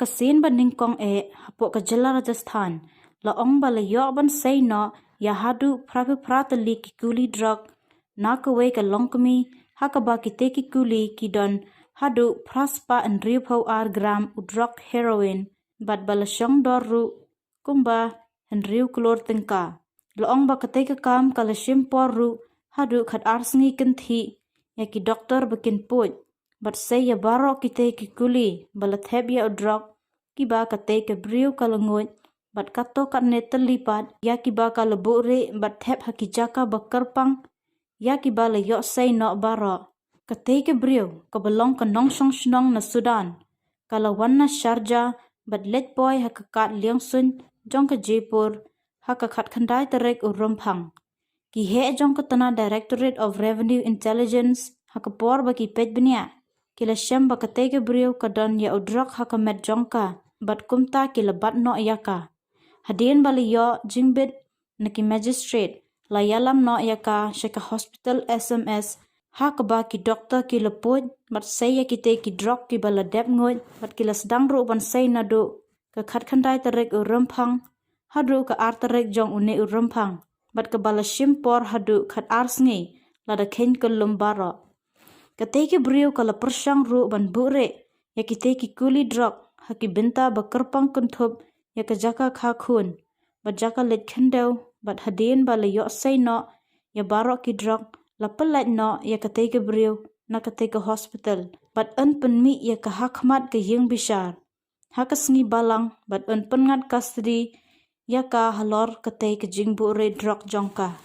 haka sen ban ningkong hapo ka jela Rajasthan la ong ba la yok ban say no ya hadu prapi pratali ki kuli drug na ka we ka longkami haka ba ki te ki kuli ki don hadu praspa and riupau gram u drug heroin bat bala shong dor ru kumba and riu klor tingka la ong ba ka te ka kam kala shimpor ru hadu khat arsngi kinthi ya ki doktor bakin puj bat say ya baro ki te ki kuli bala thep ya u drug ki ba ka te ka briu kala nguj bat kato kat ne terlipat ya ki ba kala bure bat thep haki jaka bakarpang ya ki ba la yo say no baro ka te ka briu ka balong ka nong shong shnong na Sudan kala wanna Sharjah bat let boy haka kat liang sun jong ka Jaipur haka khat khandai tarek u Rumphang ki he jong ka tana Directorate of Revenue Intelligence haka por ba ki pej bnia kila shem ba ka te ka briu ka don ya u drug haka met jongka bat kumta kila bat no yaka hadien bali yo jingbit na ki magistrate la yalam no yaka shaka hospital SMS haka ba ki doktor ki lepoj bat say ya ki te ki drug ki bala dep ngoj bat kila sedang ru ban say na do ka khat khandai tarek u Rumphang hadu ka ar tarek jong une u Rumphang bat ka bala shimpor hadu khat arsngi la da khen ka lumbaro ka te ki briu kala persang ru ban bure ya ki te ki kuli drug haki binta bakarpang kunthup ya ka jaka kha khun bat jaka let khendeu bat hadien bala yo say no ya baro ki drug la pelat no ya ka te ki briu na ka te ka hospital bat an penmi ya ka hakmat ka yeng bishar haka sngi balang bat an pengat custody ya ka halor ka te ka jingbu re drug jongka